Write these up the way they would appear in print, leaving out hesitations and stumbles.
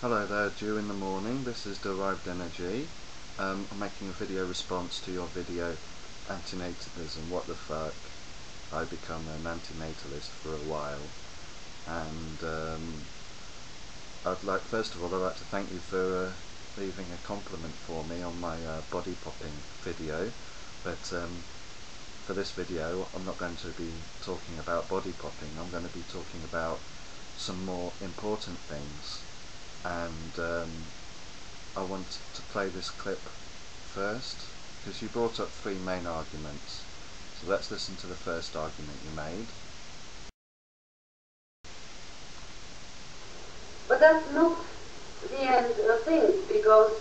Hello there, Dew in the Morning. This is Derived Energy. I'm making a video response to your video, Antinatalism, What the Fuck. I've become an antinatalist for a while. And first of all, I'd like to thank you for leaving a compliment for me on my body popping video. But for this video, I'm not going to be talking about body popping. I'm going to be talking about some more important things. And I want to play this clip first because you brought up three main arguments. So let's listen to the first argument you made. But that's not the end of things, because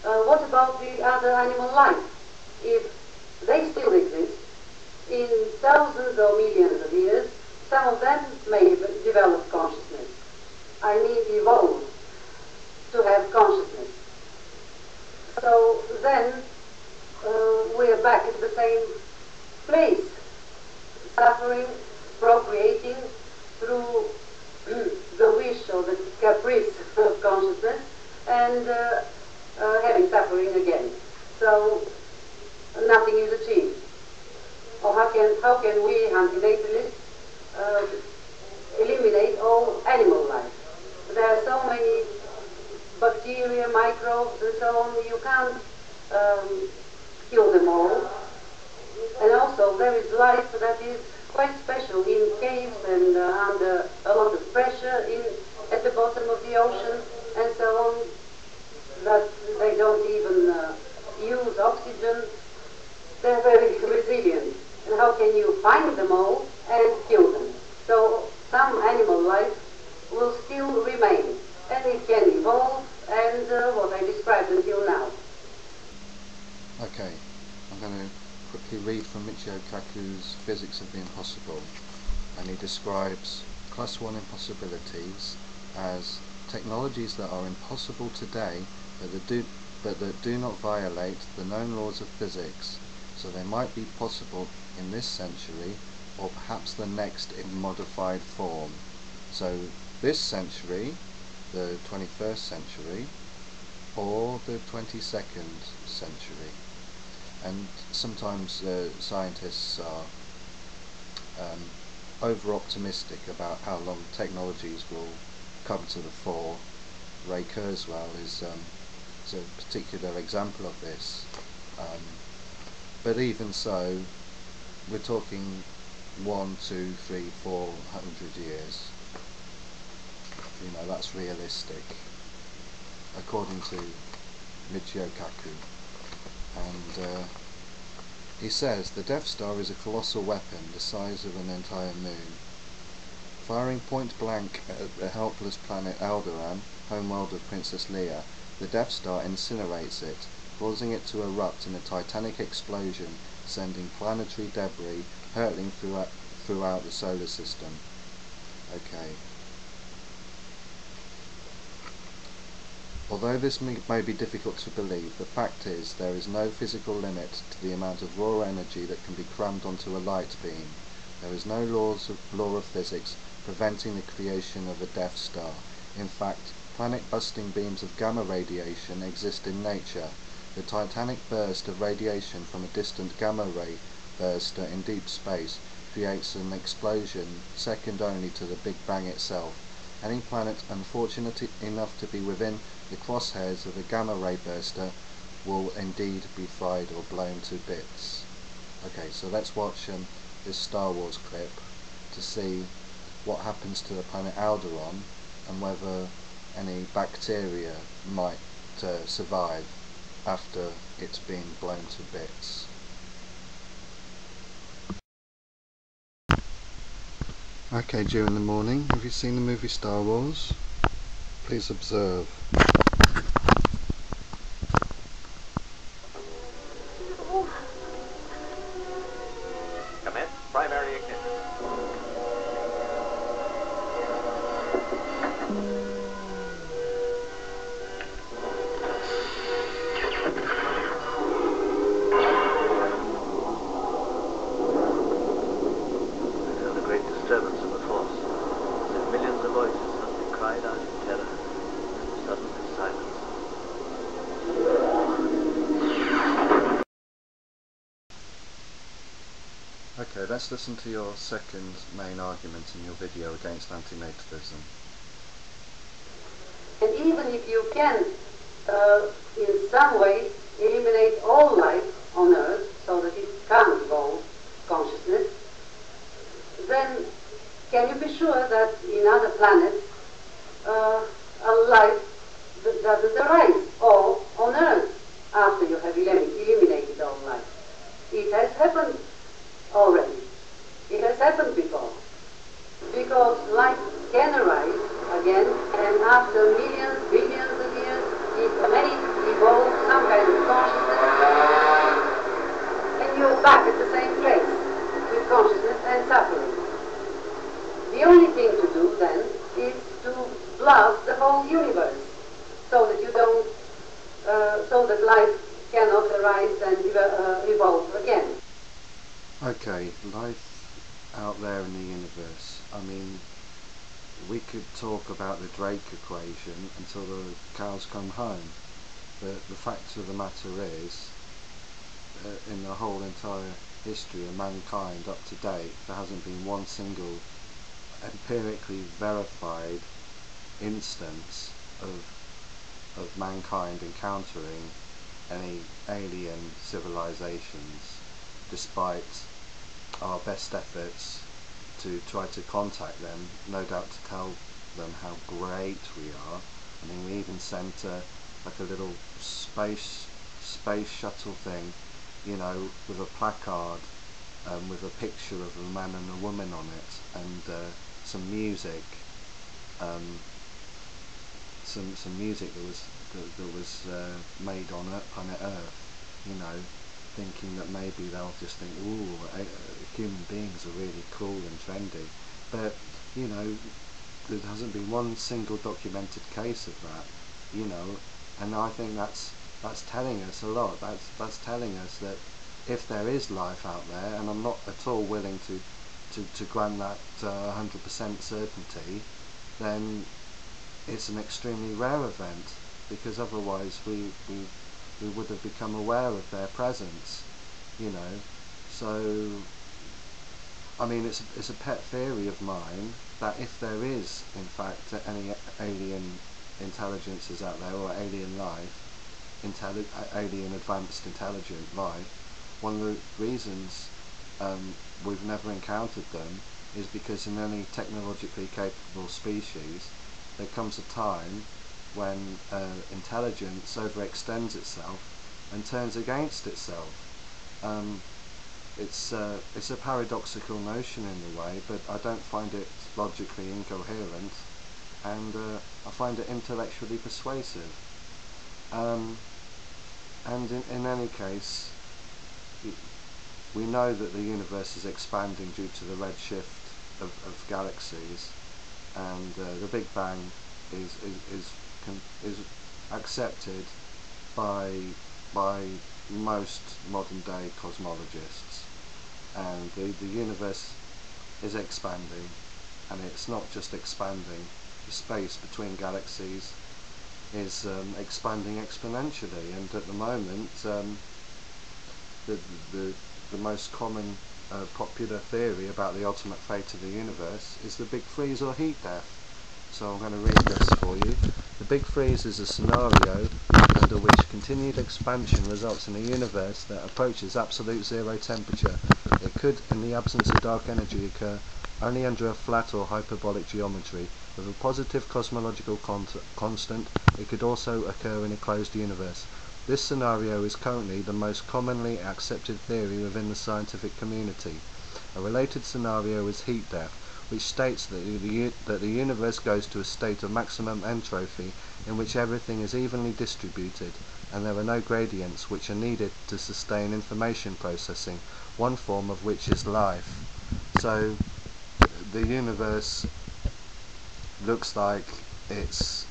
what about the other animal life? If they still exist, in thousands or millions of years, some of them may develop consciousness. I mean evolve to have consciousness. So then we're back at the same place, suffering, procreating through the wish or the caprice of consciousness, and having suffering again. So nothing is achieved. Or how can we antinatalists eliminate all animal life? There are so many bacteria, microbes, and so on. You can't kill them all. And also there is life that is quite special in caves and under a lot of pressure at the bottom of the ocean and so on, that they don't even use oxygen. They're very resilient. And how can you find them all and kill them? So some animal life will still remain, and it can evolve, and what I described until now. Okay, I'm going to quickly read from Michio Kaku's Physics of the Impossible, and he describes Class 1 impossibilities as technologies that are impossible today but that do not violate the known laws of physics, so they might be possible in this century or perhaps the next in modified form. So this century, the 21st century, or the 22nd century. And sometimes scientists are over-optimistic about how long technologies will come to the fore. Ray Kurzweil is a particular example of this. But even so, we're talking 1, 2, 3, 400 years. You know, that's realistic, according to Michio Kaku. And he says the Death Star is a colossal weapon the size of an entire moon. Firing point blank at the helpless planet Alderaan, homeworld of Princess Leia, the Death Star incinerates it, causing it to erupt in a titanic explosion, sending planetary debris hurtling throughout the solar system. Okay. Although this may be difficult to believe, the fact is there is no physical limit to the amount of raw energy that can be crammed onto a light beam. There is no law of physics preventing the creation of a Death Star. In fact, planet-busting beams of gamma radiation exist in nature. The titanic burst of radiation from a distant gamma-ray burster in deep space creates an explosion second only to the Big Bang itself. Any planet unfortunate enough to be within the crosshairs of a gamma-ray burster will indeed be fried or blown to bits. Okay, so let's watch this Star Wars clip to see what happens to the planet Alderaan and whether any bacteria might survive after it's been blown to bits. Okay, Dew in the Morning, have you seen the movie Star Wars? Please observe. Commence primary ignition. Disturbance of the force, as if millions of voices suddenly cried out in terror. Okay, let's listen to your second main argument in your video against antinatalism. And even if you can, in some ways, eliminate all life on Earth so that it can't evolve consciousness, then can you be sure that in other planets a life doesn't arise, or on Earth, after you have eliminated all life? It has happened already. It has happened before. Because life can arise again, and after millions, billions of years, if many evolve some kind of consciousness, and you're back at the same place with consciousness and suffering. The only thing to do then is to blast the whole universe, so that you don't, so that life cannot arise and evolve again. Okay, life out there in the universe. I mean, we could talk about the Drake equation until the cows come home, but the fact of the matter is, in the whole entire history of mankind up to date, there hasn't been one single empirically verified instance of mankind encountering any alien civilizations, despite our best efforts to try to contact them, no doubt to tell them how great we are. I mean, we even sent like a little space shuttle thing, you know, with a placard with a picture of a man and a woman on it, and some music, some music that was made on planet Earth, you know, thinking that maybe they'll just think, ooh, human beings are really cool and trendy. But, you know, there hasn't been one single documented case of that, you know, and I think that's telling us a lot. That's telling us that if there is life out there, and I'm not at all willing to grant that 100% certainty, then it's an extremely rare event, because otherwise we would have become aware of their presence, you know. So, I mean, it's a pet theory of mine that if there is, in fact, any alien intelligences out there, or alien life, alien advanced intelligent life, one of the reasons we've never encountered them is because in any technologically capable species, there comes a time when intelligence overextends itself and turns against itself. It's a paradoxical notion in a way, but I don't find it logically incoherent, and I find it intellectually persuasive. And in any case, we know that the universe is expanding due to the redshift of galaxies, and the Big Bang is accepted by most modern day cosmologists, and the universe is expanding, and it's not just expanding, the space between galaxies is expanding exponentially, and at the moment the most common popular theory about the ultimate fate of the universe is the Big Freeze or heat death. So I'm going to read this for you. The Big Freeze is a scenario under which continued expansion results in a universe that approaches absolute zero temperature. It could, in the absence of dark energy, occur only under a flat or hyperbolic geometry. With a positive cosmological constant, it could also occur in a closed universe. This scenario is currently the most commonly accepted theory within the scientific community. A related scenario is heat death, which states that the universe goes to a state of maximum entropy in which everything is evenly distributed and there are no gradients which are needed to sustain information processing, one form of which is life. So the universe looks like it's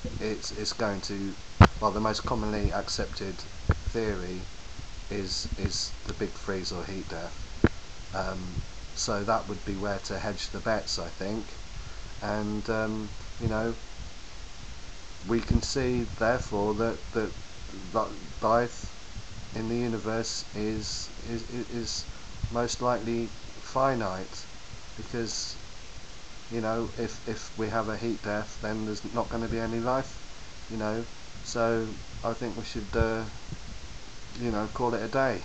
going to, well, the most commonly accepted theory is the Big Freeze or heat death. So that would be where to hedge the bets, I think. And you know, we can see therefore that life in the universe is most likely finite, because you know, if we have a heat death, then there's not going to be any life, you know. So I think we should you know, call it a day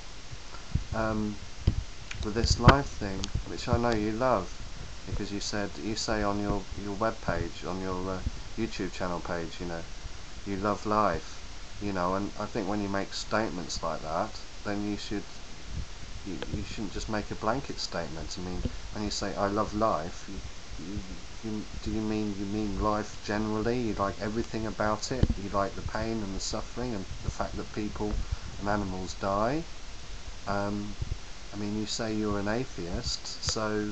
with this life thing, which I know you love, because you say on your web page, on your YouTube channel page, you know, you love life, you know. And I think when you make statements like that, then you shouldn't just make a blanket statement. I mean, when you say I love life, do you mean life generally? You like everything about it? You like the pain and the suffering and the fact that people and animals die? I mean, you say you're an atheist, so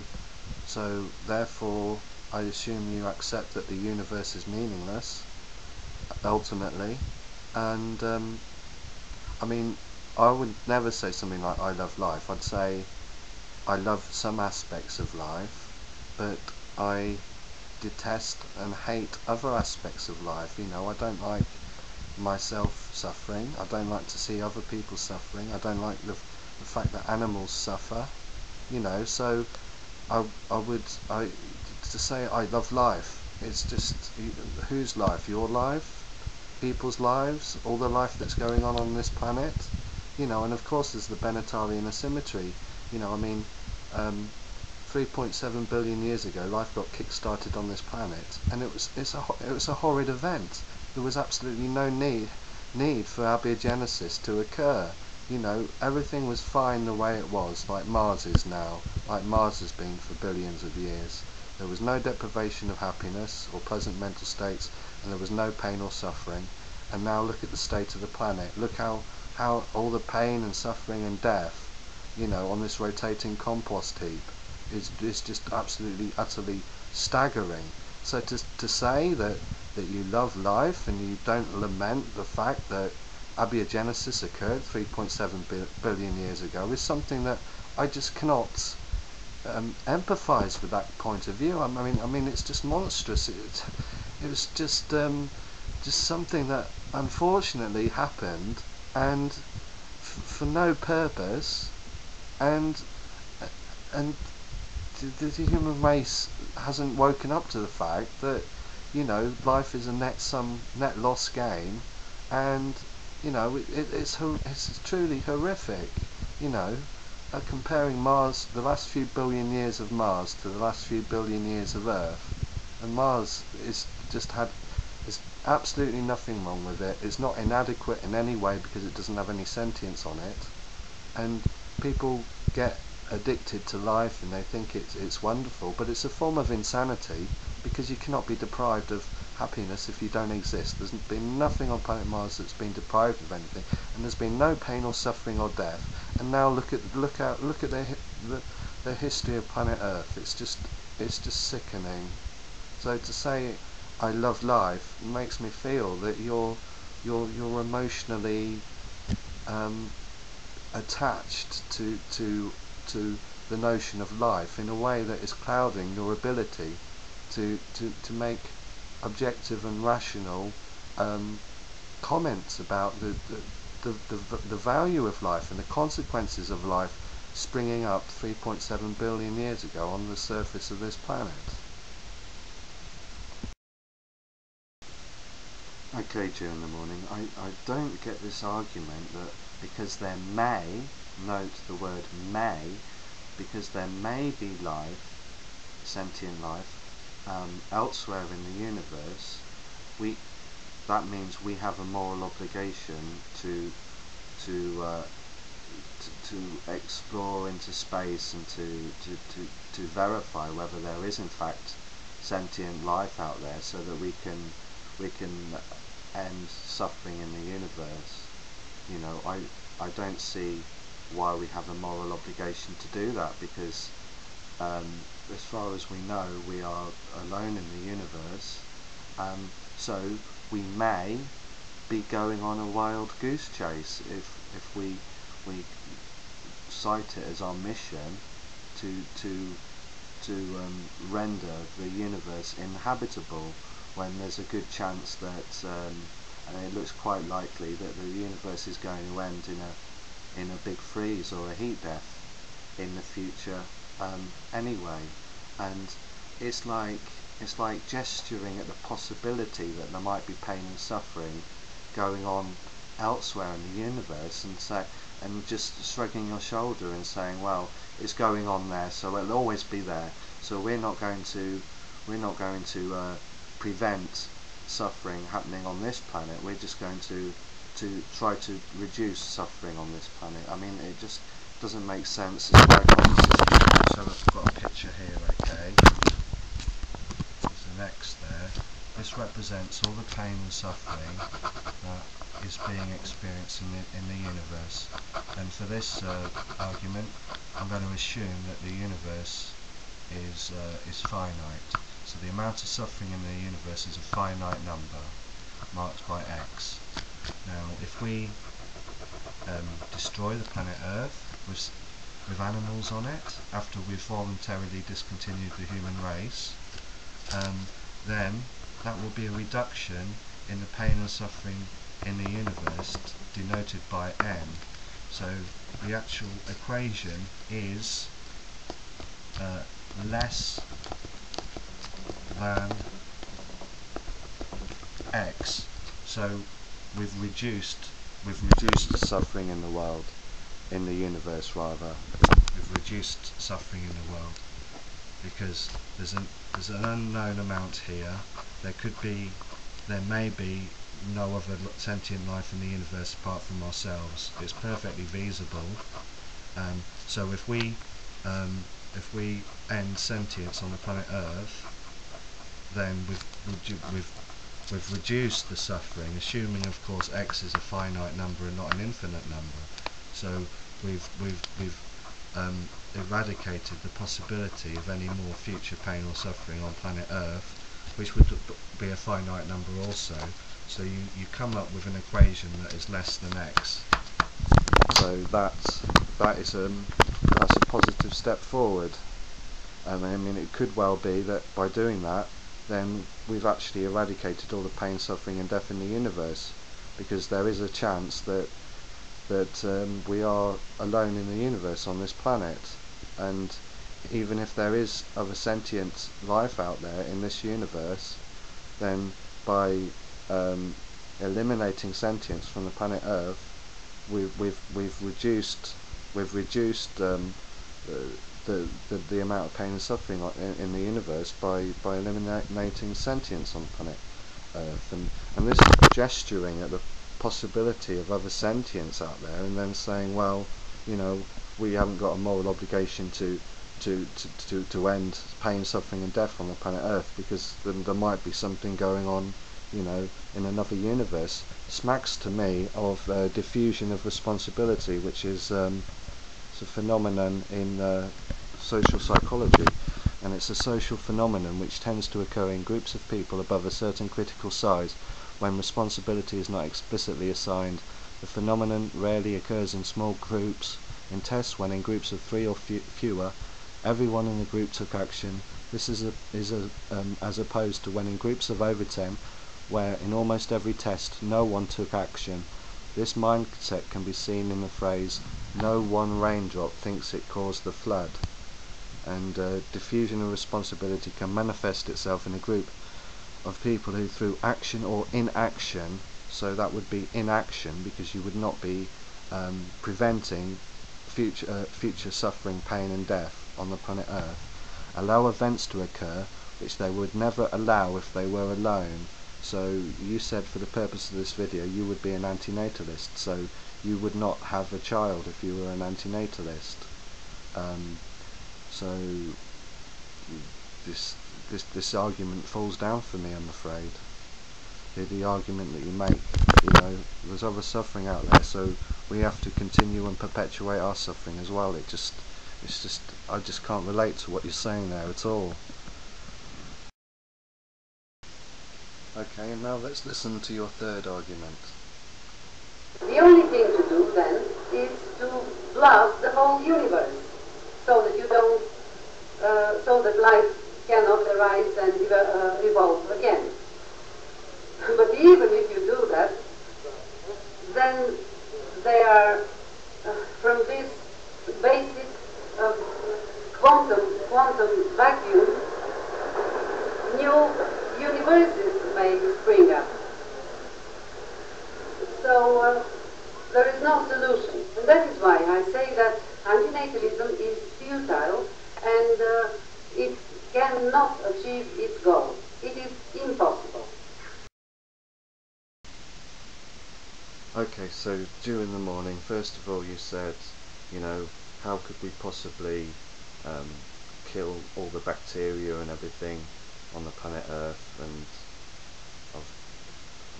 therefore I assume you accept that the universe is meaningless, ultimately. And I mean, I would never say something like I love life. I'd say I love some aspects of life, but I detest and hate other aspects of life. You know, I don't like myself suffering. I don't like to see other people suffering. I don't like the fact that animals suffer. You know, so to say I love life, it's just, whose life? Your life? People's lives? All the life that's going on this planet? You know, and of course there's the Benatalian asymmetry. You know, I mean, 3.7 billion years ago, life got kick-started on this planet, and it was a horrid event. There was absolutely no need for abiogenesis to occur. You know, everything was fine the way it was, like Mars is now, like Mars has been for billions of years. There was no deprivation of happiness or pleasant mental states, and there was no pain or suffering. And now look at the state of the planet. Look how all the pain and suffering and death, you know, on this rotating compost heap is just absolutely, utterly staggering. So to say that you love life and you don't lament the fact that abiogenesis occurred 3.7 billion years ago is something that I just cannot empathise with. That point of view. I mean, it's just monstrous. It was just something that unfortunately happened, and for no purpose, and the human race hasn't woken up to the fact that, you know, life is a net loss game, and you know, it's truly horrific. You know, comparing Mars, the last few billion years of Mars to the last few billion years of Earth, and Mars there's absolutely nothing wrong with it. It's not inadequate in any way because it doesn't have any sentience on it, and people get addicted to life and they think it's wonderful, but it's a form of insanity, because you cannot be deprived of happiness if you don't exist. There's been nothing on planet Mars that's been deprived of anything, and there's been no pain or suffering or death. And now look at the history of planet Earth. It's just sickening. So to say I love life makes me feel that you're emotionally attached to the notion of life in a way that is clouding your ability to make objective and rational comments about the value of life and the consequences of life springing up 3.7 billion years ago on the surface of this planet. Okay, Joe in the morning, I don't get this argument that because there may, note the word may, because there may be life, sentient life, elsewhere in the universe, that means we have a moral obligation to explore into space and to verify whether there is in fact sentient life out there, so that we can end suffering in the universe. You know, I don't see why we have a moral obligation to do that, because as far as we know, we are alone in the universe, so we may be going on a wild goose chase if we cite it as our mission to render the universe inhabitable, when there's a good chance that and it looks quite likely that the universe is going to end in a big freeze or a heat death in the future, anyway, and it's like gesturing at the possibility that there might be pain and suffering going on elsewhere in the universe, and just shrugging your shoulder and saying, well, it's going on there, so it'll always be there. So we're not going to prevent suffering happening on this planet. We're just going to try to reduce suffering on this planet. I mean, it just doesn't make sense. It's like, so I've got a picture here, okay? There's an X there. This represents all the pain and suffering that is being experienced in the universe. And for this argument, I'm going to assume that the universe is finite. So the amount of suffering in the universe is a finite number, marked by X. Now, if we destroy the planet Earth with animals on it, after we've voluntarily discontinued the human race, then that will be a reduction in the pain and suffering in the universe, denoted by N. So the actual equation is less than X. So we've reduced suffering in the world, in the universe rather. We've reduced suffering in the world because there's an unknown amount here. There may be no other sentient life in the universe apart from ourselves. It's perfectly feasible. So if we end sentience on the planet Earth, then we've reduced the suffering, assuming of course X is a finite number and not an infinite number. So we've eradicated the possibility of any more future pain or suffering on planet Earth, which would be a finite number also. So you come up with an equation that is less than X. So that's a positive step forward. I mean, it could well be that by doing that, then we've actually eradicated all the pain, suffering and death in the universe, because there is a chance that we are alone in the universe on this planet, and even if there is other sentient life out there in this universe, then by eliminating sentience from the planet Earth, we've reduced the amount of pain and suffering in the universe by eliminating sentience on planet Earth, and this gesturing at the possibility of other sentience out there, and then saying, well, you know, we haven't got a moral obligation to end pain, suffering and death on the planet Earth because there might be something going on, you know, in another universe, smacks to me of diffusion of responsibility, which is it's a phenomenon in social psychology, and it's a social phenomenon which tends to occur in groups of people above a certain critical size when responsibility is not explicitly assigned. The phenomenon rarely occurs in small groups. In tests, when in groups of 3 or fewer, everyone in the group took action. This is as opposed to when in groups of over 10, where in almost every test no one took action. This mindset can be seen in the phrase, "No one raindrop thinks it caused the flood." And diffusion of responsibility can manifest itself in a group of people who, through action or inaction, so that would be inaction because you would not be preventing future suffering, pain and death on the planet Earth, allow events to occur which they would never allow if they were alone. So you said for the purpose of this video you would be an antinatalist, so you would not have a child if you were an antinatalist. So this argument falls down for me, I'm afraid. The argument that you make, you know, there's other suffering out there, so we have to continue and perpetuate our suffering as well. I just can't relate to what you're saying there at all. Okay, and now let's listen to your third argument. The only thing to do then is to blast the whole universe, so that you don't, so that life cannot arise and evolve again. But even if you do that, then they are from this basic quantum vacuum, new universes may spring up. So there is no solution. And that is why I say that antinatalism is futile and it cannot achieve its goal. It is impossible. Okay, so during the morning, first of all you said, you know, how could we possibly kill all the bacteria and everything on the planet Earth, and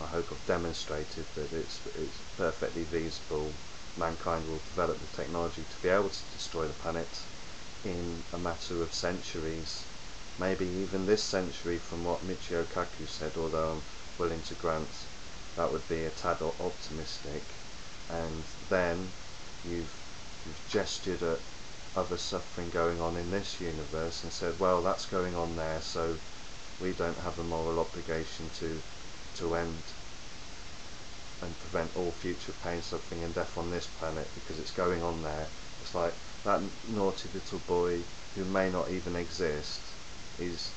I hope I've demonstrated that it's perfectly feasible. Mankind will develop the technology to be able to destroy the planet in a matter of centuries, maybe even this century from what Michio Kaku said, although I'm willing to grant that would be a tad optimistic. And then you've gestured at other suffering going on in this universe and said, well, that's going on there, so we don't have a moral obligation to end and prevent all future pain, suffering and death on this planet because it's going on there. It's like that naughty little boy who may not even exist is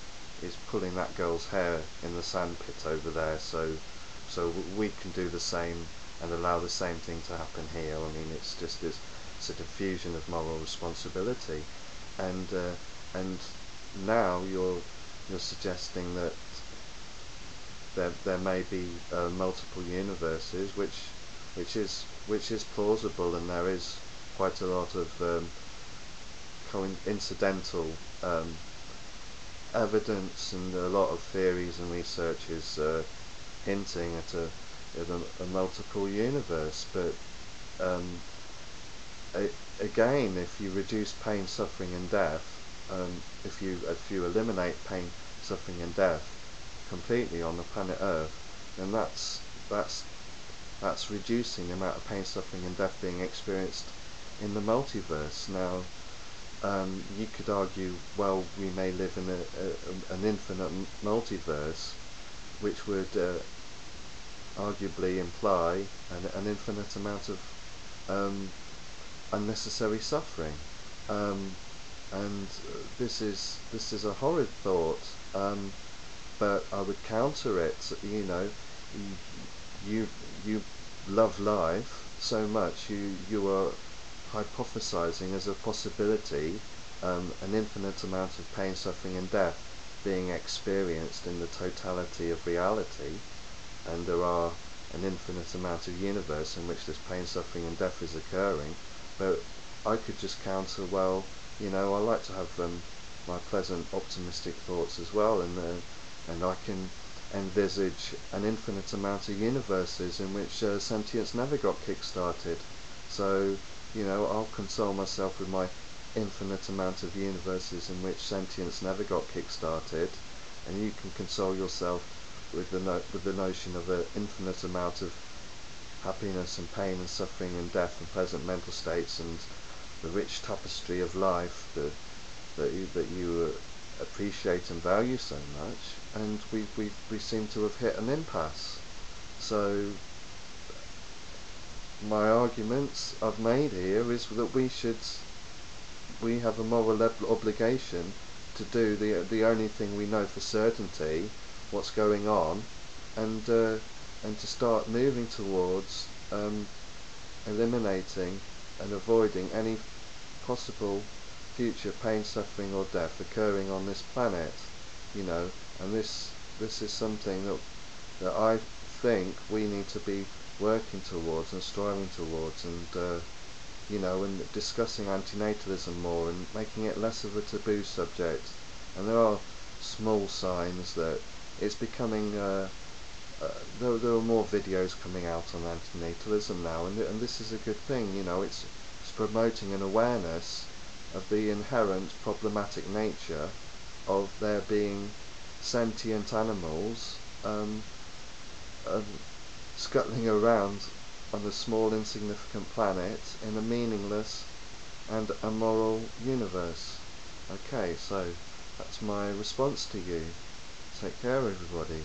pulling that girl's hair in the sandpit over there, so we can do the same and allow the same thing to happen here. I mean, it's a diffusion of moral responsibility, and now you're suggesting that there may be multiple universes, which is plausible, and there is quite a lot of coincidental evidence, and a lot of theories and research is hinting at a multiple universe. But again, if you reduce pain, suffering and death, if you eliminate pain, suffering and death completely on the planet Earth, then that's reducing the amount of pain, suffering and death being experienced in the multiverse. Now, you could argue, well, we may live in an infinite multiverse, which would arguably imply an infinite amount of unnecessary suffering, and this is a horrid thought, but I would counter it. You know, you love life so much, you are hypothesizing as a possibility an infinite amount of pain, suffering and death being experienced in the totality of reality, and there are an infinite amount of universe in which this pain, suffering and death is occurring. But I could just counter, well, you know, I like to have my pleasant optimistic thoughts as well, and I can envisage an infinite amount of universes in which sentience never got kick-started. So, you know, I'll console myself with my infinite amount of universes in which sentience never got kick-started, and you can console yourself with the notion of an infinite amount of happiness and pain and suffering and death and pleasant mental states and the rich tapestry of life that you appreciate and value so much. And we seem to have hit an impasse. So my arguments I've made here is that we have a moral obligation to do the only thing we know for certainty, what's going on, and to start moving towards eliminating and avoiding any possible future pain, suffering or death occurring on this planet. You know, and this is something that I think we need to be working towards and striving towards, and you know, and discussing antinatalism more and making it less of a taboo subject. And there are small signs that it's becoming there are more videos coming out on antinatalism now, and this is a good thing. You know, it's promoting an awareness of the inherent problematic nature of there being sentient animals scuttling around on a small insignificant planet in a meaningless and immoral universe. Okay, so that's my response to you. Take care, everybody.